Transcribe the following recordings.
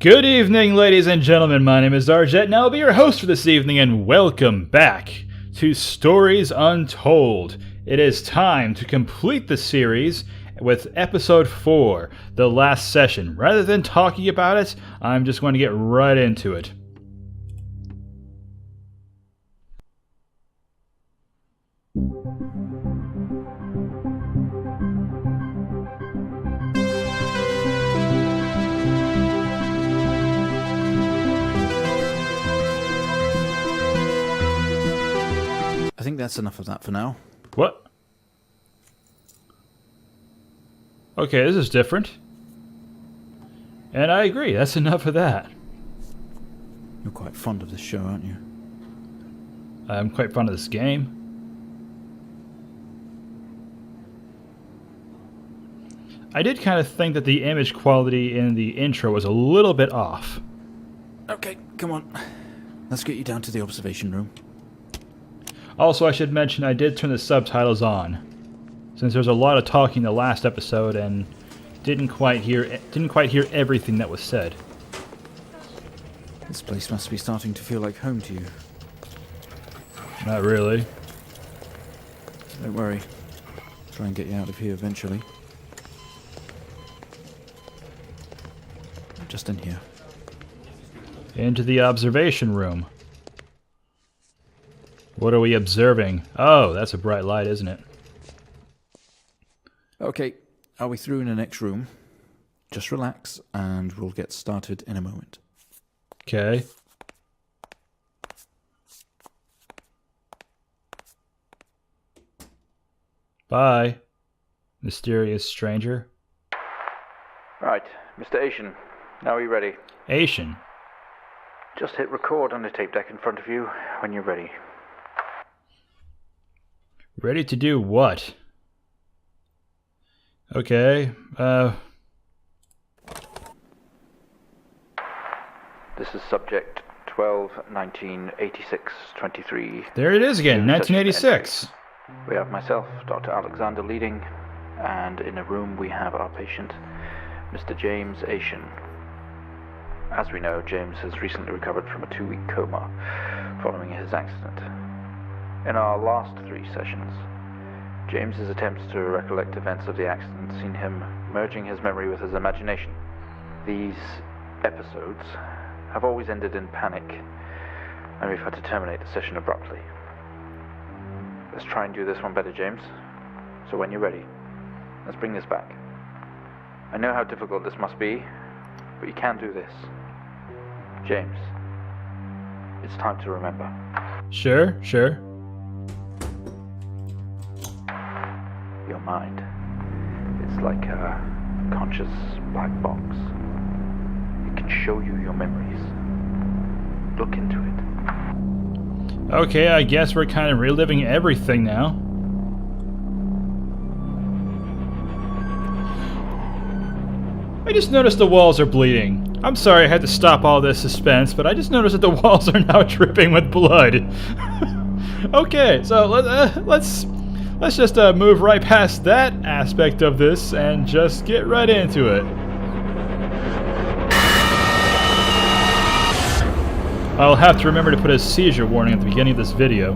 Good evening, ladies and gentlemen. My name is Arjet, and I'll be your host for this evening, and welcome back to Stories Untold. It is time to complete the series with episode 4, the last session. Rather than talking about it, I'm just going to get right into it. I think that's enough of that for now. What? Okay, this is different. And I agree, that's enough of that. You're quite fond of this show, aren't you? I'm quite fond of this game. I did kind of think that the image quality in the intro was a little bit off. Okay, come on. Let's get you down to the observation room. Also, I should mention I did turn the subtitles on, since there was a lot of talking in the last episode and didn't quite hear everything that was said. This place must be starting to feel like home to you. Not really. Don't worry. Try and get you out of here eventually. Just in here. Into the observation room. What are we observing? Oh, that's a bright light, isn't it? Okay, are we through in the next room? Just relax and we'll get started in a moment. Okay. Bye, mysterious stranger. Right, Mr. Asian, now are you ready? Asian. Just hit record on the tape deck in front of you when you're ready. Ready to do what? Okay, This is subject 12-19-86-23. there it is again, New session 1986. entry. We have myself, Dr. Alexander leading, and in a room we have our patient, Mr. James Asian. As we know, James has recently recovered from a 2-week coma following his accident. In our last 3 sessions, James's attempts to recollect events of the accident seen him merging his memory with his imagination. These episodes have always ended in panic, and we've had to terminate the session abruptly. Let's try and do this one better, James. So when you're ready, let's bring this back. I know how difficult this must be, but you can do this. James, it's time to remember. Sure. Your mind. It's like a conscious black box. It can show you your memories. Look into it. Okay, I guess we're kind of reliving everything now. I just noticed the walls are bleeding. I'm sorry I had to stop all this suspense, but I just noticed that the walls are now dripping with blood. Okay, so let's just move right past that aspect of this and just get right into it. I'll have to remember to put a seizure warning at the beginning of this video.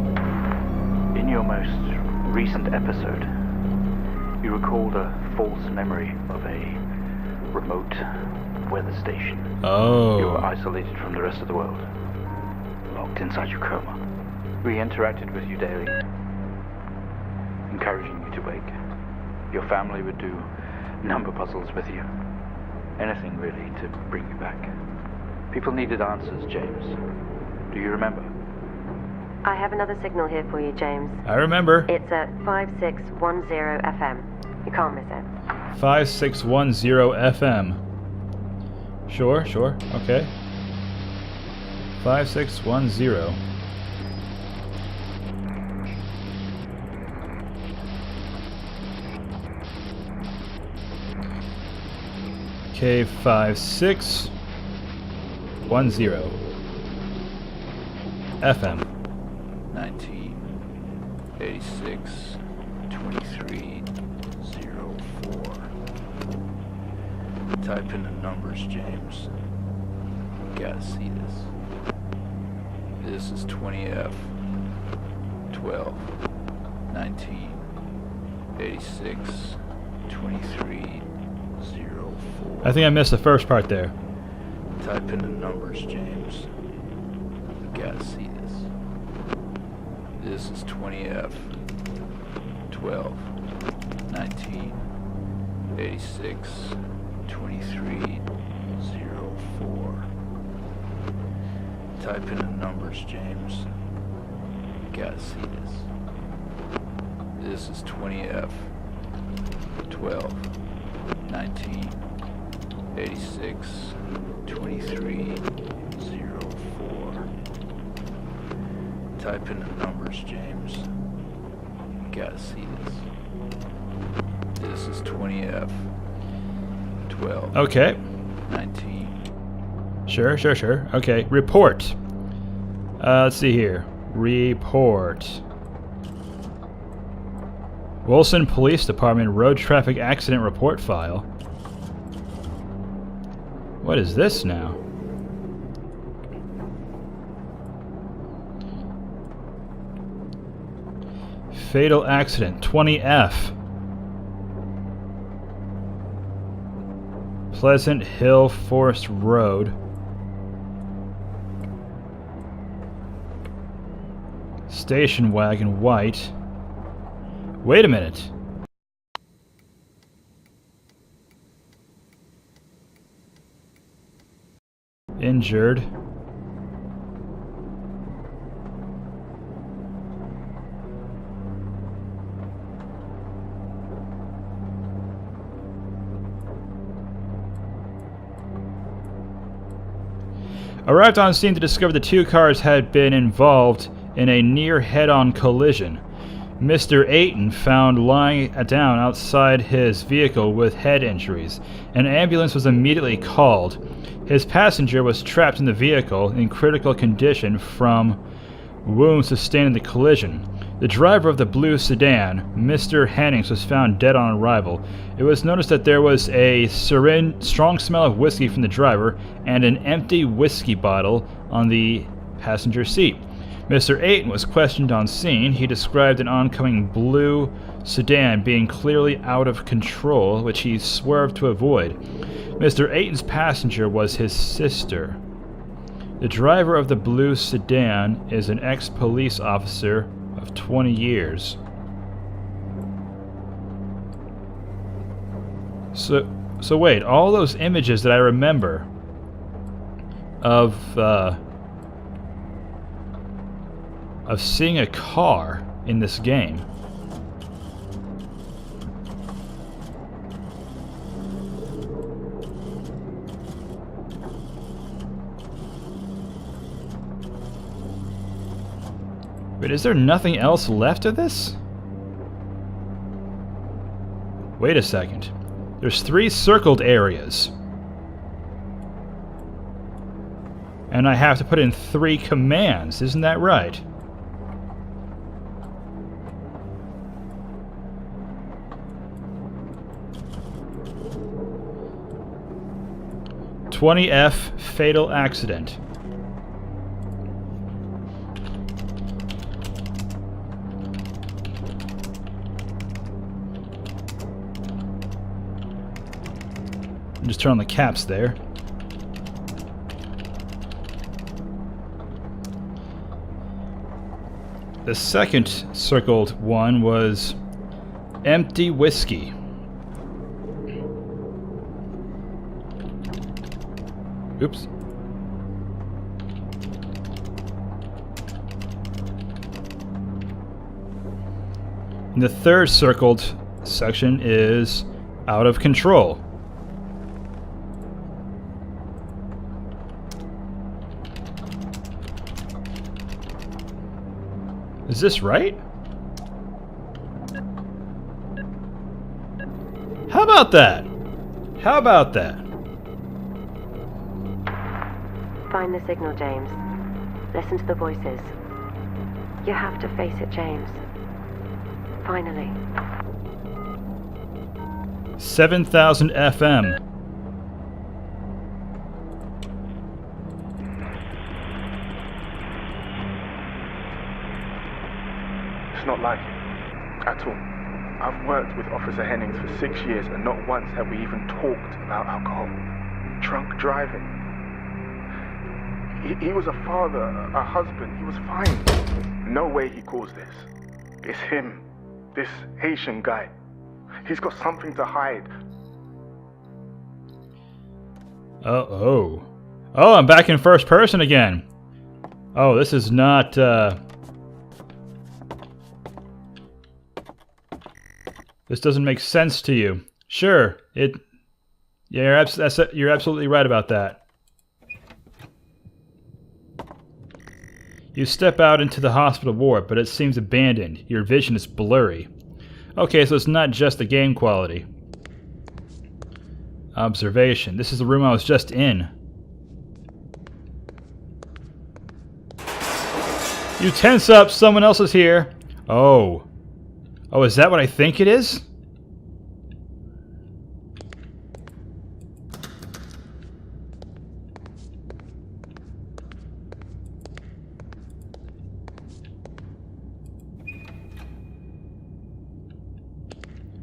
In your most recent episode, you recalled a false memory of a remote weather station. Oh. You were isolated from the rest of the world, locked inside your coma. We interacted with you daily, encouraging you to wake. Your family would do number puzzles with you. Anything really to bring you back. People needed answers, James. Do you remember? I have another signal here for you, James. I remember. It's at 5610 FM. You can't miss it. 5610 FM. Sure, okay. 5610. Okay, 5610 FM. 1986 2304. Type in the numbers, James. gotta see this. This is 20F 12 19 86 23 04. I think I missed the first part there. Type in the numbers, James. You gotta see this. This is 20F 12 19 86 23 04. Type in the numbers, James. You gotta see this. This is 20F 12 19 86 23 04. Type in the numbers, James. You gotta see this. This is 20F 12 Okay. 19. Sure. Okay, report. Let's see here. Report. Wilson Police Department Road Traffic Accident Report File. What is this now? Fatal accident, 20F. Pleasant Hill Forest Road. Station wagon, white. Wait a minute. Injured. Arrived on scene to discover the two cars had been involved in a near head-on collision. Mr. Ayton found lying down outside his vehicle with head injuries. An ambulance was immediately called. His passenger was trapped in the vehicle in critical condition from wounds sustained in the collision. The driver of the blue sedan, Mr. Hennings, was found dead on arrival. It was noticed that there was a strong smell of whiskey from the driver and an empty whiskey bottle on the passenger seat. Mr. Ayton was questioned on scene. He described an oncoming blue sedan being clearly out of control, which he swerved to avoid. Mr. Ayton's passenger was his sister. The driver of the blue sedan is an ex-police officer of 20 years. So wait, all those images that I remember of seeing a car in this game. Wait, is there nothing else left of this? Wait a second. There's 3 circled areas. And I have to put in 3 commands, isn't that right? "20F fatal accident." Just turn on the caps there. The second circled one was empty whiskey. Oops. And the third circled section is out of control. Is this right? How about that? How about that? Find the signal, James. Listen to the voices. You have to face it, James. Finally. 7,000 FM. It's not like him. At all. I've worked with Officer Hennings for 6 years and not once have we even talked about alcohol. Drunk driving. He was a father, a husband. He was fine. No way he caused this. It's him. This Haitian guy. He's got something to hide. Oh, I'm back in first person again. Oh, this is not, This doesn't make sense to you. Sure, yeah, you're absolutely right about that. You step out into the hospital ward, but it seems abandoned. Your vision is blurry. Okay, so it's not just the game quality. Observation. This is the room I was just in. You tense up, someone else is here. Oh. Oh, is that what I think it is?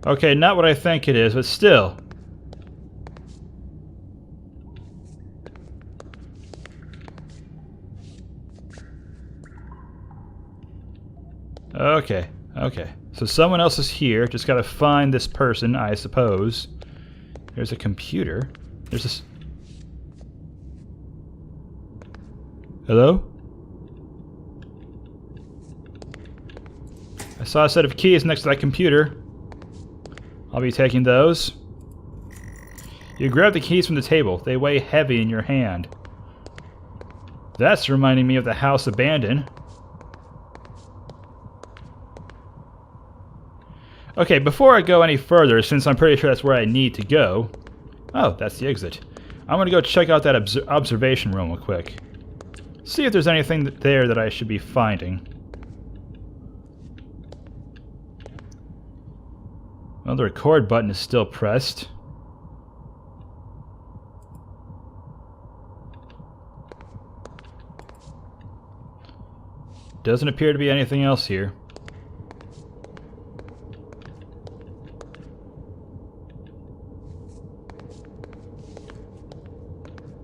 Okay, not what I think it is, but still. Okay. So someone else is here. Just gotta find this person, I suppose. There's a computer. There's this... Hello? I saw a set of keys next to that computer. I'll be taking those. You grab the keys from the table. They weigh heavy in your hand. That's reminding me of the house abandoned. Okay, before I go any further, since I'm pretty sure that's where I need to go... Oh, that's the exit. I'm gonna go check out that observation room real quick. See if there's anything there that I should be finding. Well, the record button is still pressed. Doesn't appear to be anything else here.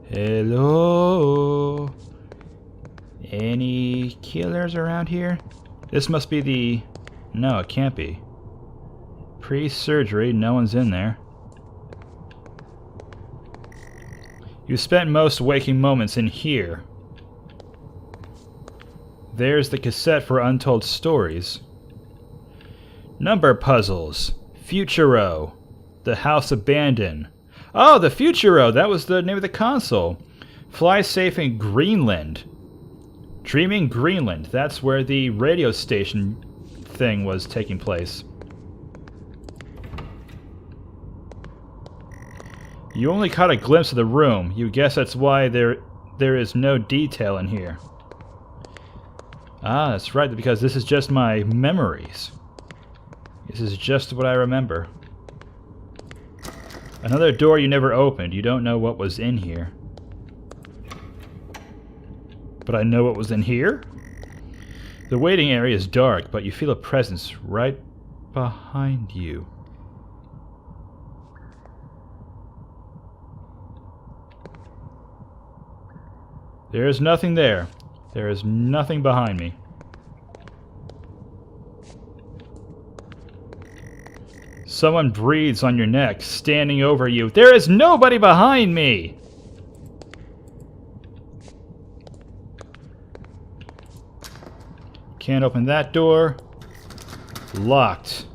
Hello? Any killers around here? This must be the... No, it can't be. Pre-surgery, no one's in there. You spent most waking moments in here. There's the cassette for Untold Stories. Number puzzles. Futuro. The House Abandoned. Oh, the Futuro! That was the name of the console. Fly safe in Greenland. Dreaming Greenland. That's where the radio station thing was taking place. You only caught a glimpse of the room. You guess that's why there is no detail in here. Ah, that's right, because this is just my memories. This is just what I remember. Another door you never opened. You don't know what was in here. But I know what was in here? The waiting area is dark, but you feel a presence right behind you. There is nothing there. There is nothing behind me. Someone breathes on your neck, standing over you. There is nobody behind me! Can't open that door. Locked.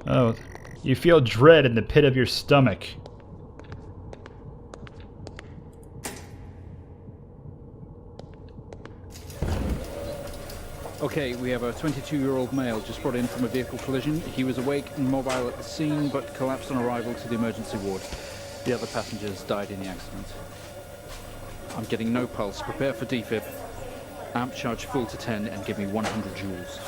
Oh, you feel dread in the pit of your stomach. Okay, we have a 22-year-old male just brought in from a vehicle collision. He was awake and mobile at the scene, but collapsed on arrival to the emergency ward. The other passengers died in the accident. I'm getting no pulse. Prepare for defib. Amp charge full to 10 and give me 100 joules.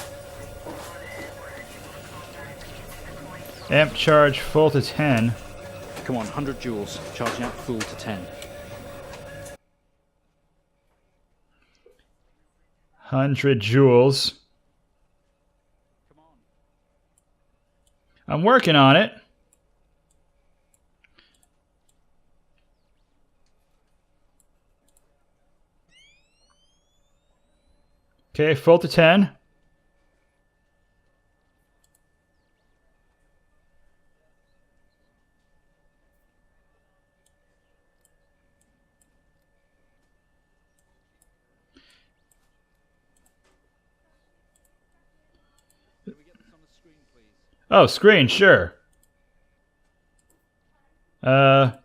Amp charge full to 10. Come on, 100 joules. Charging up full to 10. 100 joules. Come on. I'm working on it. Okay, full to 10. Can we get this on the screen, please? Oh, screen, sure. Clear.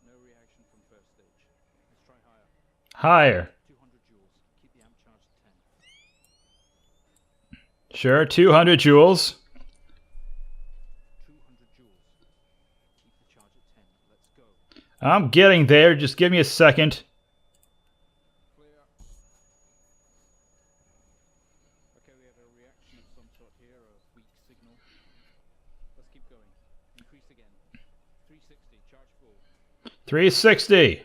No reaction from first stage. Let's try higher. Higher. 200 joules. Keep the amp charge at 10. Sure, 200 joules. 200 joules. Keep the charge at 10. Let's go. I'm getting there. Just give me a second. Clear. Okay, we have a reaction of some sort here, a weak signal. Let's keep going. Increase again. 360. Charge full. 360.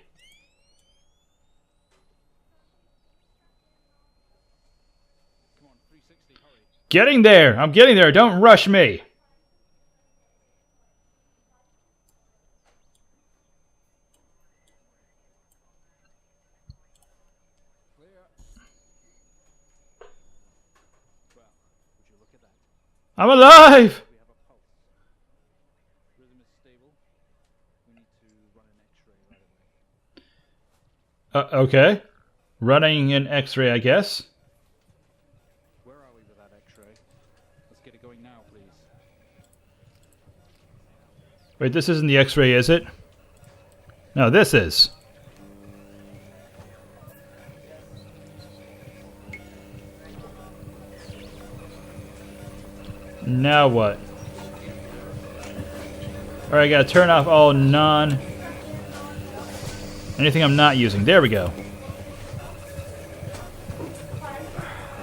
Come on, 360. Hurry. Getting there. I'm getting there. Don't rush me. Clear. Well, would you look at that? I'm alive. We have a pulse. Rhythm is stable. We need to run an X-ray right away. Okay. Running an X-ray, I guess. Where are we with that X-ray? Let's get it going now, please. Wait, this isn't the X-ray, is it? No, this is. Now what? Alright, I gotta turn off all anything I'm not using. There we go.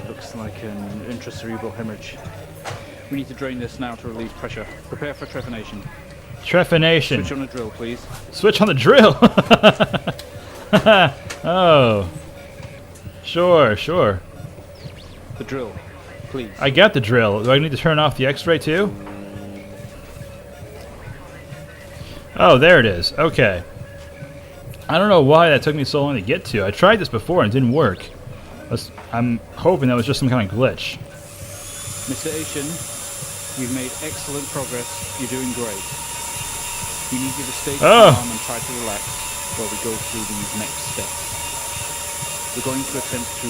Looks like an intracerebral hemorrhage. We need to drain this now to relieve pressure. Prepare for trephination. Trephination. Switch on the drill, please. Switch on the drill. Oh. Sure, sure. The drill, please. I got the drill. Do I need to turn off the X-ray too? Oh, there it is. Okay. I don't know why that took me so long to get to. I tried this before and it didn't work. I'm hoping that was just some kind of glitch. Mr. Asian, you've made excellent progress. You're doing great. We need you to stay calm and try to relax while we go through these next steps. We're going to attempt to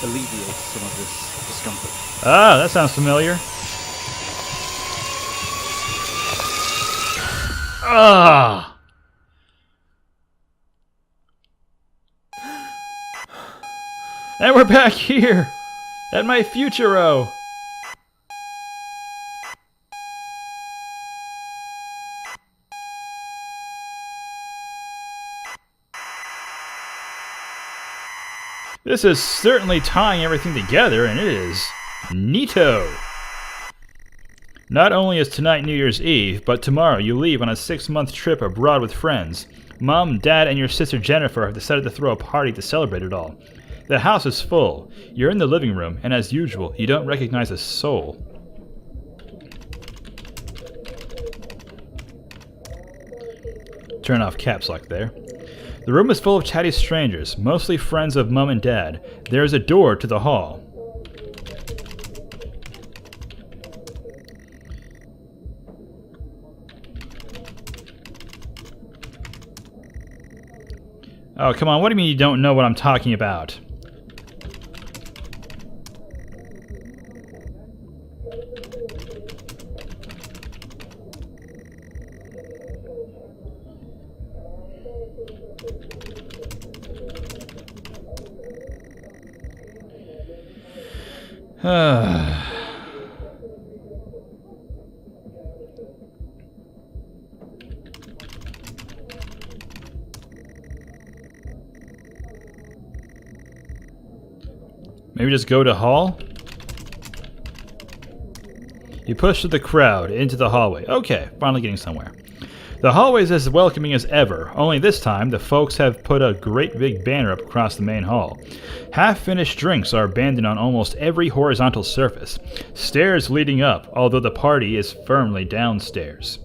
alleviate some of this discomfort. Ah, that sounds familiar. Ah! And we're back here! At my Futuro! This is certainly tying everything together, and it is neato! Not only is tonight New Year's Eve, but tomorrow you leave on a 6-month trip abroad with friends. Mom, Dad, and your sister Jennifer have decided to throw a party to celebrate it all. The house is full. You're in the living room, and as usual, you don't recognize a soul. Turn off caps lock there. The room is full of chatty strangers, mostly friends of Mom and Dad. There is a door to the hall. Oh, come on, what do you mean you don't know what I'm talking about? Maybe just go to hall? You push through the crowd into the hallway. Okay, finally getting somewhere. The hallway is as welcoming as ever, only this time the folks have put a great big banner up across the main hall. Half-finished drinks are abandoned on almost every horizontal surface. Stairs leading up, although the party is firmly downstairs.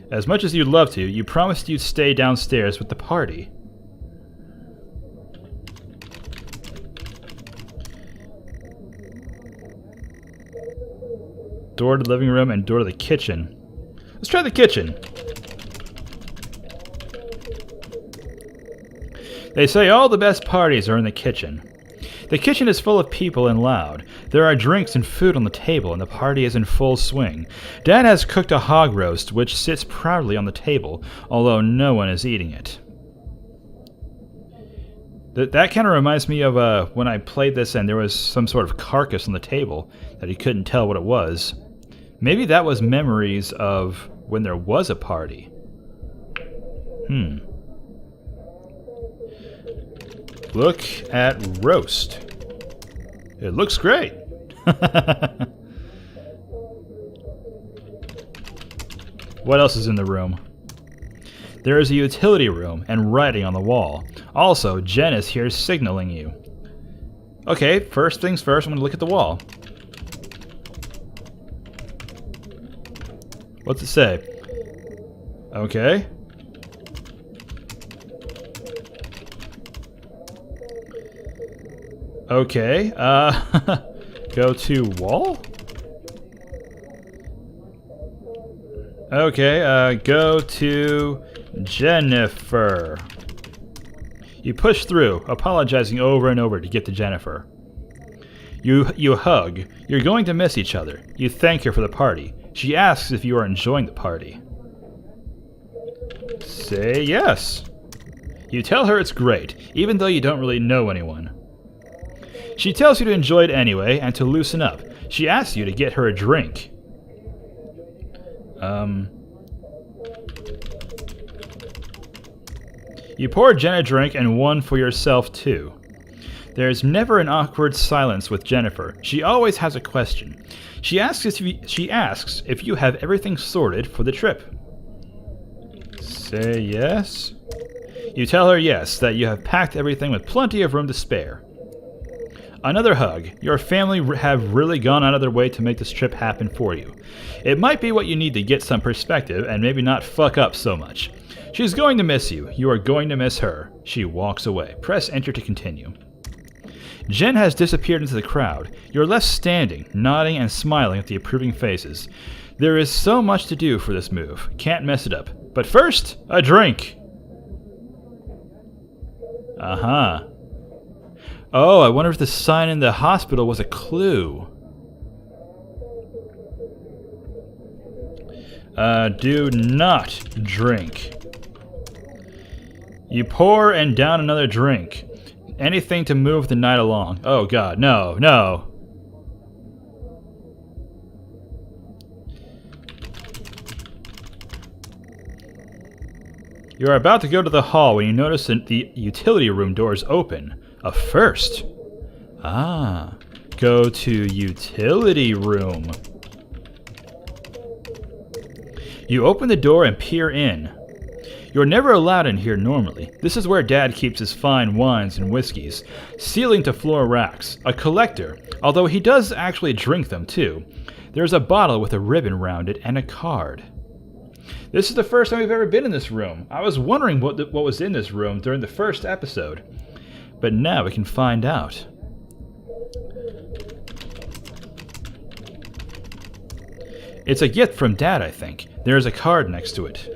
As much as you'd love to, you promised you'd stay downstairs with the party. Door to the living room and door to the kitchen. Let's try the kitchen. They say all the best parties are in the kitchen. The kitchen is full of people and loud. There are drinks and food on the table, and the party is in full swing. Dad has cooked a hog roast, which sits proudly on the table, although no one is eating it. That kind of reminds me of when I played this and there was some sort of carcass on the table that he couldn't tell what it was. Maybe that was memories of when there was a party. Look at roast. It looks great. What else is in the room? There is a utility room and writing on the wall. Also, Jen is here signaling you. Okay, first things first, I'm going to look at the wall. What's it say? Okay. Okay, go to wall? Okay, go to Jennifer. You push through, apologizing over and over to get to Jennifer. You hug. You're going to miss each other. You thank her for the party. She asks if you are enjoying the party. Say yes. You tell her it's great, even though you don't really know anyone. She tells you to enjoy it anyway and to loosen up. She asks you to get her a drink. You pour Jen a drink and one for yourself too. There's never an awkward silence with Jennifer. She always has a question. She asks if you have everything sorted for the trip. Say yes. You tell her yes, that you have packed everything with plenty of room to spare. Another hug. Your family have really gone out of their way to make this trip happen for you. It might be what you need to get some perspective and maybe not fuck up so much. She's going to miss you. You are going to miss her. She walks away. Press enter to continue. Jen has disappeared into the crowd. You're left standing, nodding and smiling at the approving faces. There is so much to do for this move. Can't mess it up. But first, a drink. Uh-huh. Oh, I wonder if the sign in the hospital was a clue. Do not drink. You pour and down another drink. Anything to move the night along. Oh god, no, no. You are about to go to the hall when you notice that the utility room doors open. A first. Ah, go to utility room. You open the door and peer in. You're never allowed in here normally. This is where Dad keeps his fine wines and whiskeys. Ceiling to floor racks. A collector, although he does actually drink them too. There's a bottle with a ribbon round it and a card. This is the first time we've ever been in this room. I was wondering what was in this room during the first episode. But now we can find out. It's a gift from Dad, I think. There is a card next to it.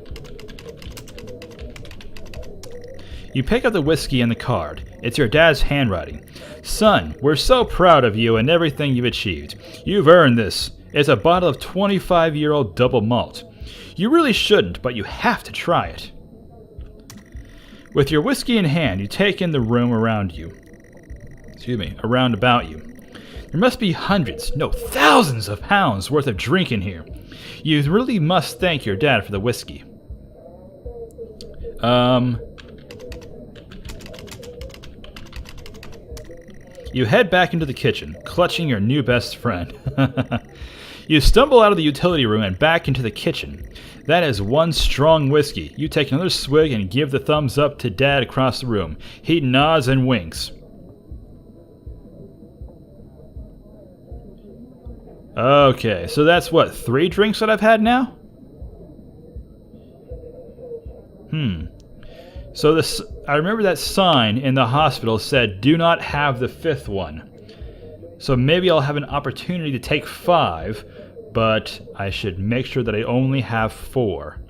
You pick up the whiskey and the card. It's your dad's handwriting. Son, we're so proud of you and everything you've achieved. You've earned this. It's a bottle of 25-year-old double malt. You really shouldn't, but you have to try it. With your whiskey in hand, you take in the room around you. Around about you. There must be hundreds, no, thousands of pounds worth of drink in here. You really must thank your dad for the whiskey. You head back into the kitchen, clutching your new best friend. You stumble out of the utility room and back into the kitchen. That is one strong whiskey. You take another swig and give the thumbs up to Dad across the room. He nods and winks. Okay, so that's what, 3 drinks that I've had now? So this, I remember that sign in the hospital said, do not have the 5th one. So maybe I'll have an opportunity to take 5, but I should make sure that I only have 4.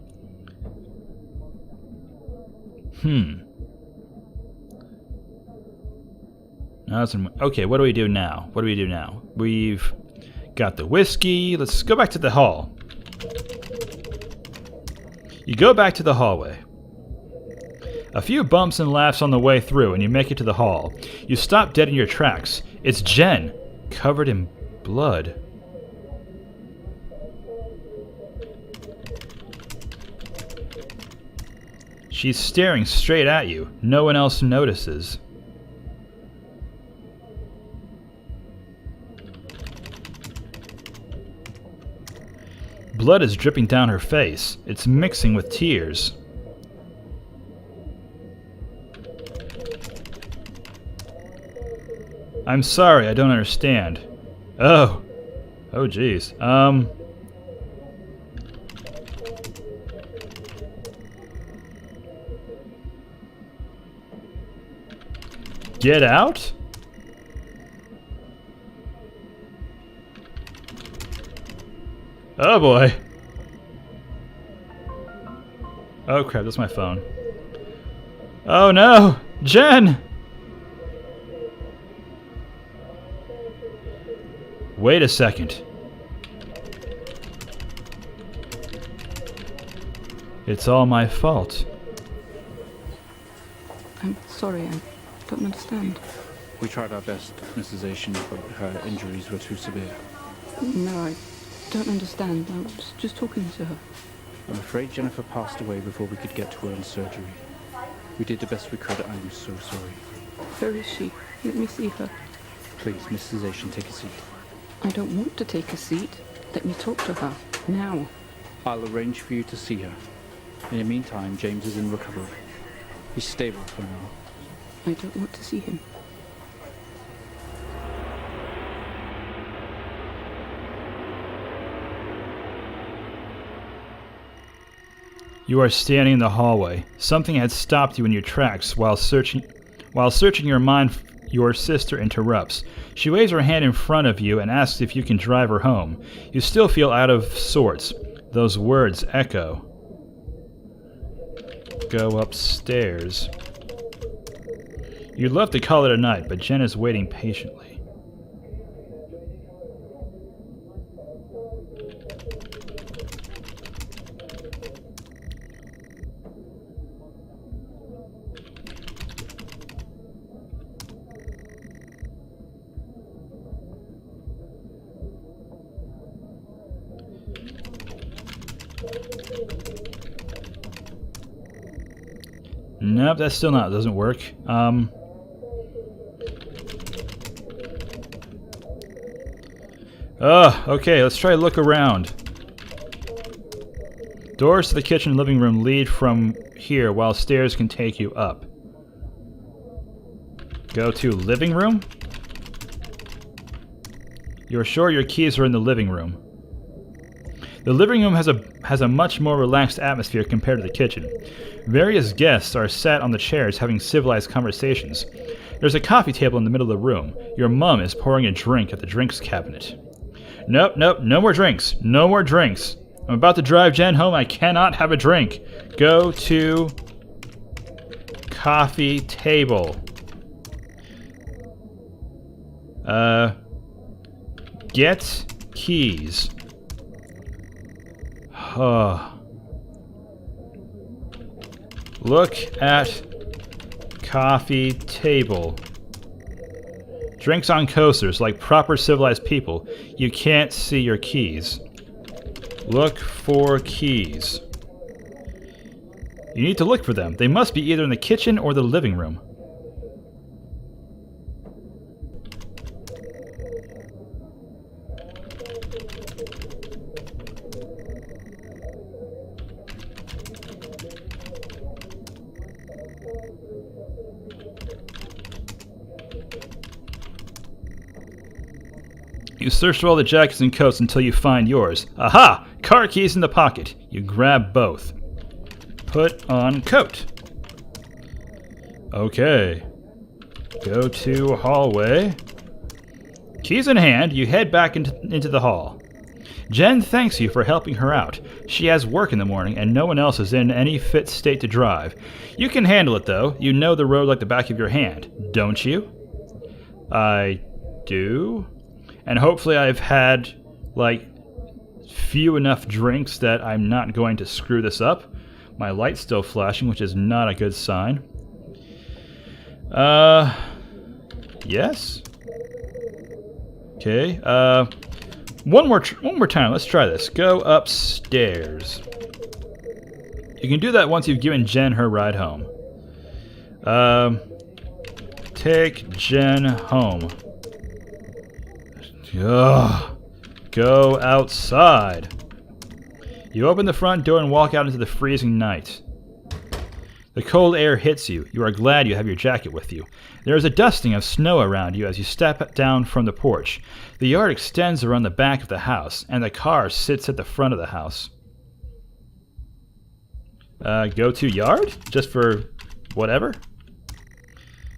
Okay, what do we do now? We've got the whiskey. Let's go back to the hall. You go back to the hallway. A few bumps and laughs on the way through, and you make it to the hall. You stop dead in your tracks. It's Jen, covered in blood. She's staring straight at you. No one else notices. Blood is dripping down her face. It's mixing with tears. I'm sorry, I don't understand. Oh. Oh, jeez. Get out? Oh boy. Oh crap, that's my phone. Oh no! Jen! Wait a second. It's all my fault. I'm sorry, I don't understand. We tried our best, Mrs. Asian, but her injuries were too severe. No, I don't understand. I was just talking to her. I'm afraid Jennifer passed away before we could get to her in surgery. We did the best we could. I'm so sorry. Where is she? Let me see her. Please, Mrs. Asian, take a seat. I don't want to take a seat. Let me talk to her. Now. I'll arrange for you to see her. In the meantime, James is in recovery. He's stable for now. I don't want to see him. You are standing in the hallway. Something had stopped you in your tracks while searching your mind. Your sister interrupts. She waves her hand in front of you and asks if you can drive her home. You still feel out of sorts. Those words echo. Go upstairs. You'd love to call it a night, but Jen is waiting patiently. Nope, that's still not. It doesn't work. Okay, let's try to look around. Doors to the kitchen and living room lead from here, while stairs can take you up. Go to living room? You're sure your keys are in the living room. The living room has a much more relaxed atmosphere compared to the kitchen. Various guests are sat on the chairs having civilized conversations. There's a coffee table in the middle of the room. Your mum is pouring a drink at the drinks cabinet. Nope, no more drinks. No more drinks. I'm about to drive Jen home. I cannot have a drink. Go to coffee table. Get keys. Look at coffee table. Drinks on coasters like proper civilized people. You can't see your keys. Look for keys. You need to look for them. They must be either in the kitchen or the living room. You search through all the jackets and coats until you find yours. Aha! Car keys in the pocket. You grab both. Put on coat. Okay. Go to hallway. Keys in hand, you head back into the hall. Jen thanks you for helping her out. She has work in the morning, and no one else is in any fit state to drive. You can handle it, though. You know the road like the back of your hand, don't you? I do. And hopefully I've had, few enough drinks that I'm not going to screw this up. My light's still flashing, which is not a good sign. Yes? Okay, one more time. Let's try this. Go upstairs. You can do that once you've given Jen her ride home. Take Jen home. Ugh. Go outside. You open the front door and walk out into the freezing night. The cold air hits you. You are glad you have your jacket with you. There is a dusting of snow around you as you step down from the porch. The yard extends around the back of the house, and the car sits at the front of the house. Go to yard? Just for whatever?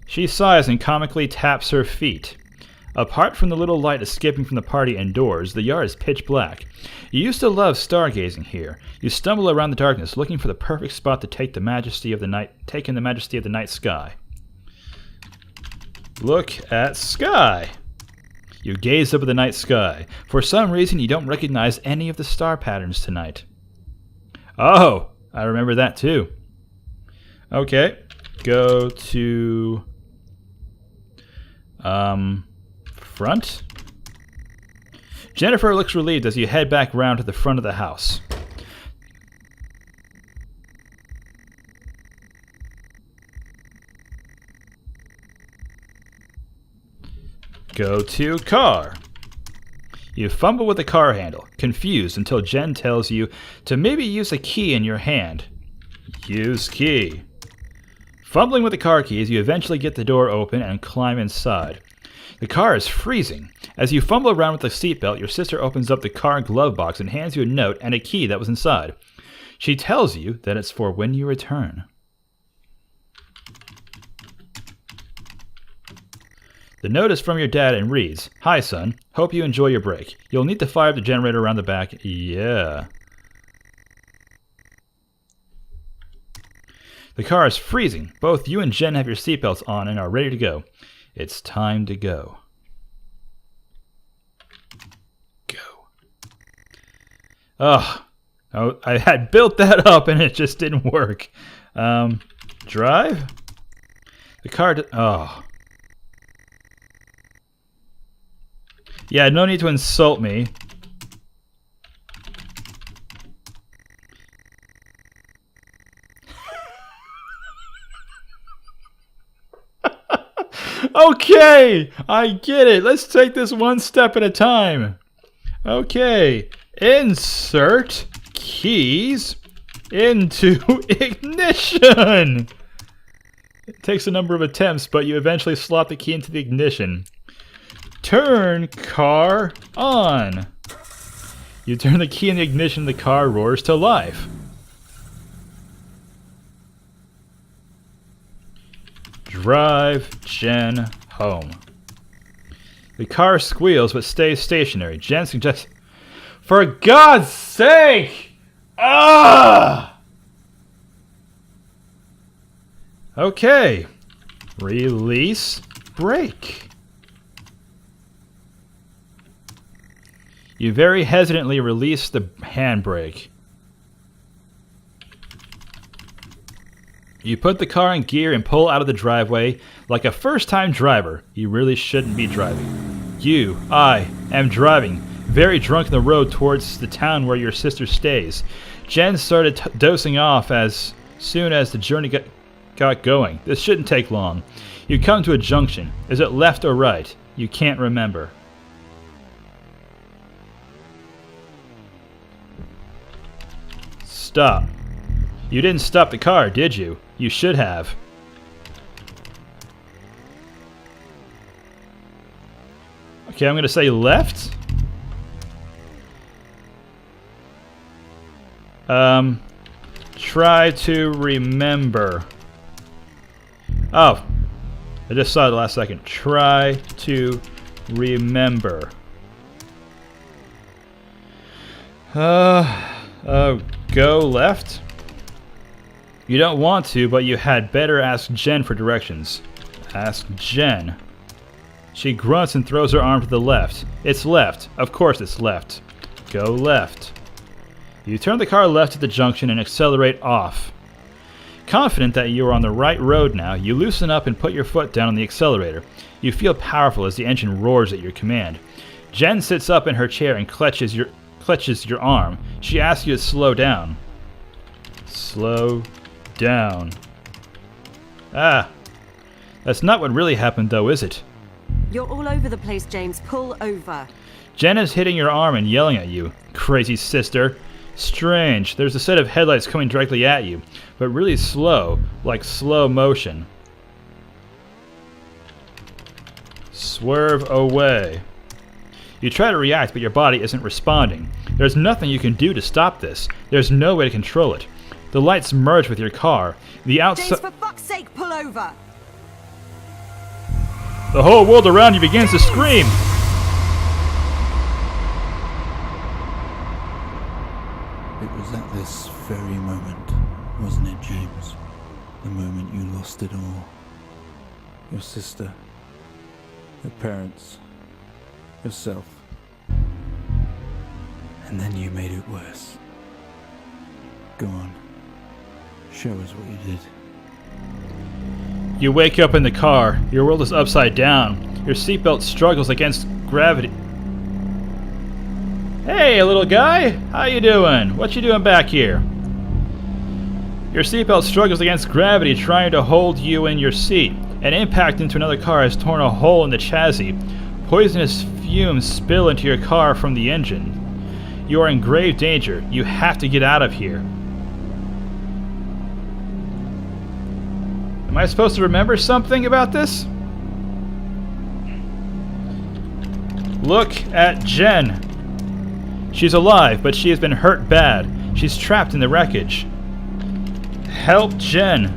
She sighs and comically taps her feet. Apart from the little light escaping from the party indoors, the yard is pitch black. You used to love stargazing here. You stumble around the darkness, looking for the perfect spot to take in the majesty of the night sky. Look at sky. You gaze up at the night sky. For some reason, you don't recognize any of the star patterns tonight. Oh, I remember that too. Okay, go to front. Jennifer looks relieved as you head back round to the front of the house. Go to car. You fumble with the car handle, confused until Jen tells you to maybe use a key in your hand. Use key. Fumbling with the car keys, you eventually get the door open and climb inside. The car is freezing. As you fumble around with the seatbelt, your sister opens up the car glove box and hands you a note and a key that was inside. She tells you that it's for when you return. The note is from your dad and reads, "Hi, son. Hope you enjoy your break. You'll need to fire up the generator around the back." Yeah. The car is freezing. Both you and Jen have your seatbelts on and are ready to go. It's time to go. Go. Oh, I had built that up and it just didn't work. Drive? The car... Oh. Yeah, no need to insult me. Okay, I get it. Let's take this one step at a time. Okay, insert keys into ignition. It takes a number of attempts, but you eventually slot the key into the ignition. Turn car on. You turn the key in the ignition, the car roars to life. Drive Jen home. The car squeals but stays stationary. Jen suggests, "For God's sake! Ah!" Okay. Release brake. You very hesitantly release the handbrake. You put the car in gear and pull out of the driveway. Like a first-time driver, you really shouldn't be driving. I am driving, very drunk on the road towards the town where your sister stays. Jen started dosing off as soon as the journey got going. This shouldn't take long. You come to a junction. Is it left or right? You can't remember. Stop. You didn't stop the car, did you? You should have. Okay, I'm going to say left. Try to remember. Oh, I just saw it the last second. Try to remember. Go left? You don't want to, but you had better ask Jen for directions. Ask Jen. She grunts and throws her arm to the left. It's left. Of course it's left. Go left. You turn the car left at the junction and accelerate off. Confident that you are on the right road now, you loosen up and put your foot down on the accelerator. You feel powerful as the engine roars at your command. Jen sits up in her chair and clutches your arm. She asks you to slow down. Slow down. Ah, that's not what really happened though, is it? You're all over the place, James. Pull over. Jen is hitting your arm and yelling at you. Crazy sister. Strange. There's a set of headlights coming directly at you, but really slow, like slow motion. Swerve away. You try to react, but your body isn't responding. There's nothing you can do to stop this. There's no way to control it. The lights merge with your car. The outside. James, for fuck's sake, pull over. The whole world around you begins to scream. It was at this very moment, wasn't it, James? The moment you lost it all. Your sister, your parents, yourself. And then you made it worse. Go on. Show us what you did. You wake up in the car. Your world is upside down. Your seatbelt struggles against gravity. Hey, little guy! How you doing? What you doing back here? Your seatbelt struggles against gravity, trying to hold you in your seat. An impact into another car has torn a hole in the chassis. Poisonous fumes spill into your car from the engine. You are in grave danger. You have to get out of here. Am I supposed to remember something about this? Look at Jen. She's alive, but she has been hurt bad. She's trapped in the wreckage. Help Jen.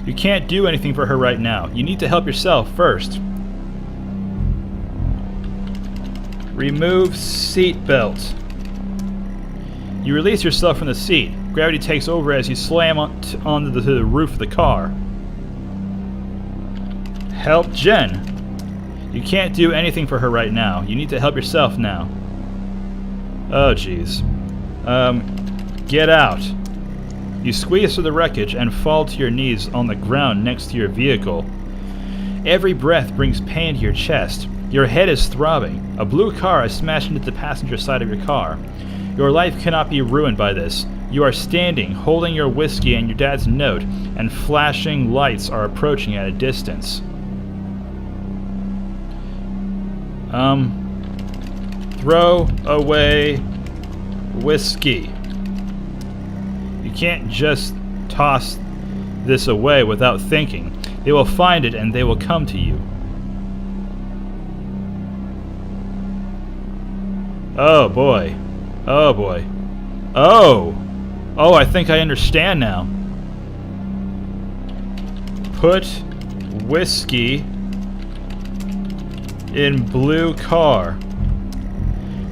You can't do anything for her right now. You need to help yourself first. Remove seatbelt. You release yourself from the seat. Gravity takes over as you slam onto the roof of the car. Help Jen. You can't do anything for her right now. You need to help yourself now. Oh, jeez. Get out. You squeeze through the wreckage and fall to your knees on the ground next to your vehicle. Every breath brings pain to your chest. Your head is throbbing. A blue car has smashed into the passenger side of your car. Your life cannot be ruined by this. You are standing, holding your whiskey and your dad's note, and flashing lights are approaching at a distance. Throw away whiskey. You can't just toss this away without thinking. They will find it and they will come to you. Oh boy. Oh boy. Oh! Oh, I think I understand now. Put whiskey in blue car.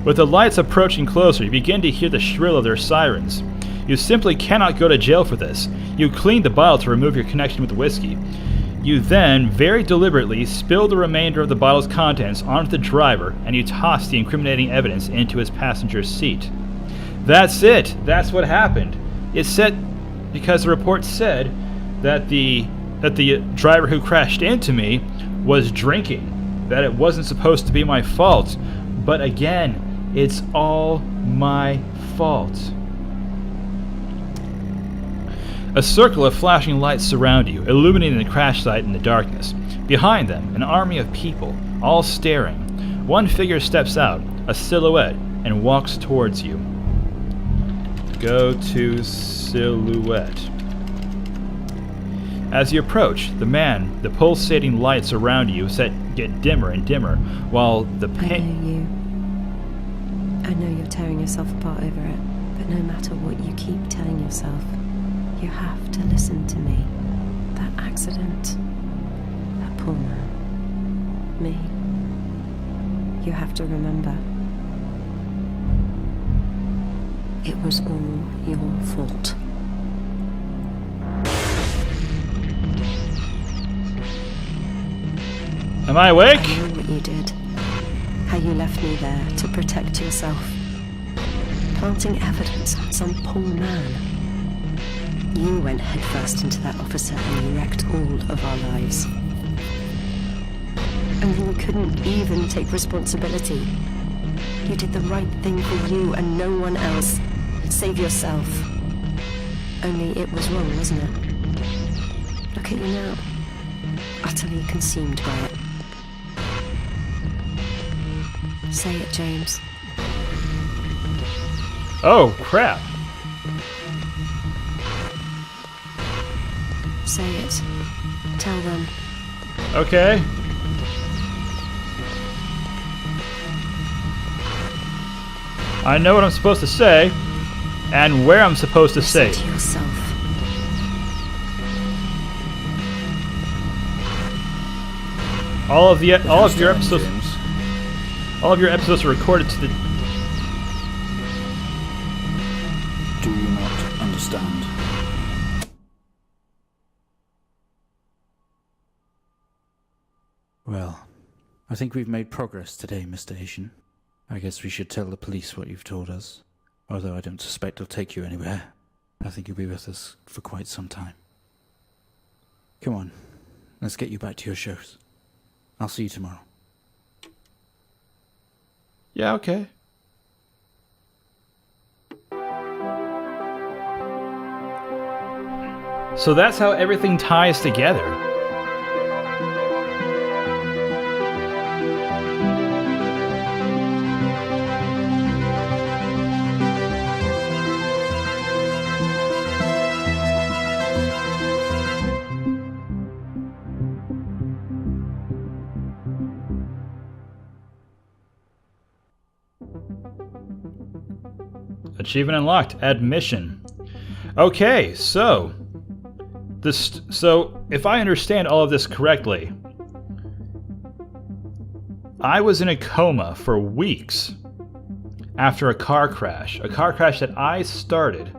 With the lights approaching closer, you begin to hear the shrill of their sirens. You simply cannot go to jail for this. You clean the bottle to remove your connection with the whiskey. You then, very deliberately, spill the remainder of the bottle's contents onto the driver, and you toss the incriminating evidence into his passenger seat. That's it! That's what happened. It said, because the report said that the driver who crashed into me was drinking, that it wasn't supposed to be my fault. But again, it's all my fault. A circle of flashing lights surround you, illuminating the crash site in the darkness. Behind them, an army of people, all staring. One figure steps out, a silhouette, and walks towards you. Go to silhouette. As you approach, the pulsating lights around you get dimmer and dimmer, while the pain... I know you're tearing yourself apart over it. But no matter what you keep telling yourself, you have to listen to me. That accident, that poor man, me. You have to remember, it was all your fault. Am I awake? I know what you did. How you left me there to protect yourself. Planting evidence on some poor man. You went headfirst into that officer and you wrecked all of our lives. And then you couldn't even take responsibility. You did the right thing for you and no one else. Save yourself. Only it was wrong, wasn't it? Look at you now. Utterly consumed by it. Say it, James. Oh, crap. Say it. Tell them. Okay. I know what I'm supposed to say, and where I'm supposed to say Listen it. to yourself. All of your Understand, episodes, James. all of your episodes are recorded to the. Do you not understand? Well, I think we've made progress today, Mr. Asian. I guess we should tell the police what you've told us. Although I don't suspect they'll take you anywhere. I think you'll be with us for quite some time. Come on, let's get you back to your shows. I'll see you tomorrow. Yeah, okay. So that's how everything ties together. Achievement unlocked. Admission. Okay, so if I understand all of this correctly, I was in a coma for weeks after a car crash that I started,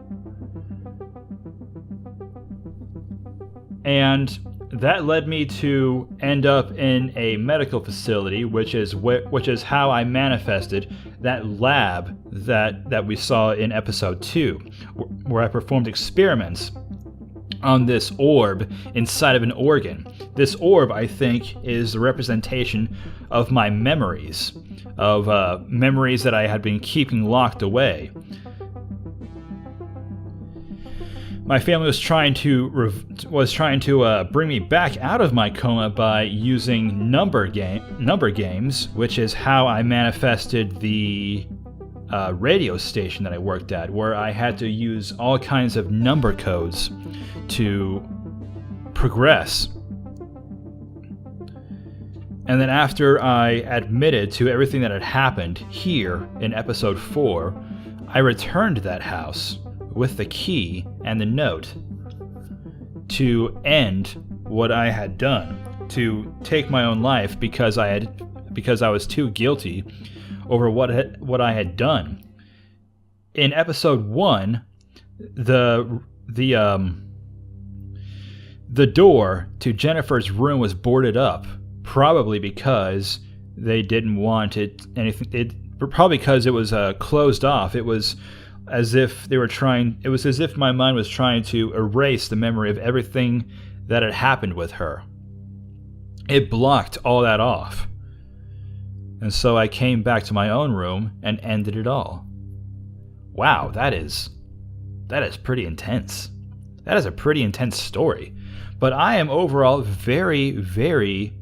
and that led me to end up in a medical facility, which is how I manifested that lab that we saw in episode 2, where I performed experiments on this orb inside of an organ. This orb, I think, is the representation of my memories, of memories that I had been keeping locked away. My family was trying to bring me back out of my coma by using number games, which is how I manifested the radio station that I worked at, where I had to use all kinds of number codes to progress. And then after I admitted to everything that had happened here in episode 4, I returned to that house with the key and the note to end what I had done, to take my own life because I was too guilty over what I had done. In episode 1, the door to Jennifer's room was boarded up, probably because they didn't want probably because it was closed off. It was as if my mind was trying to erase the memory of everything that had happened with her. It blocked all that off. And so I came back to my own room and ended it all. Wow, that is pretty intense. That is a pretty intense story. But I am overall very, very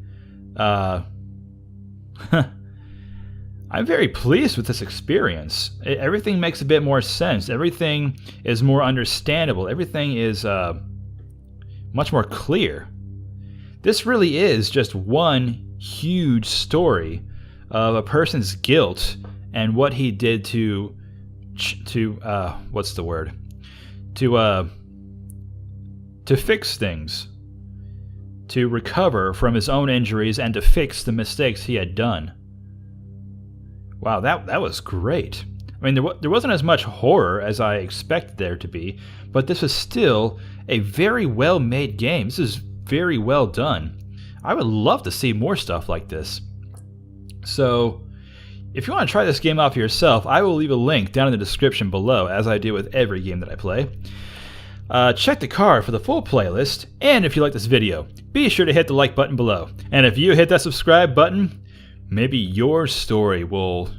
I'm very pleased with this experience. Everything makes a bit more sense. Everything is more understandable. Everything is much more clear. This really is just one huge story of a person's guilt and what he did to what's the word? To fix things, to recover from his own injuries, and to fix the mistakes he had done. Wow, that was great. I mean, there wasn't as much horror as I expected there to be, but this is still a very well-made game. This is very well done. I would love to see more stuff like this. So, if you want to try this game out for yourself, I will leave a link down in the description below, as I do with every game that I play. Check the card for the full playlist, and if you like this video, be sure to hit the like button below. And if you hit that subscribe button, maybe your story will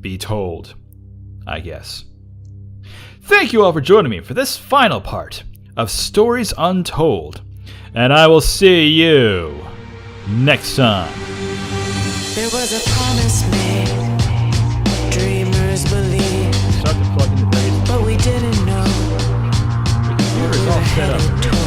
be told, I guess. Thank you all for joining me for this final part of Stories Untold, and I will see you next time. There was a promise made, dreamers believed, Start to plug in the but we didn't know The computer's all set up.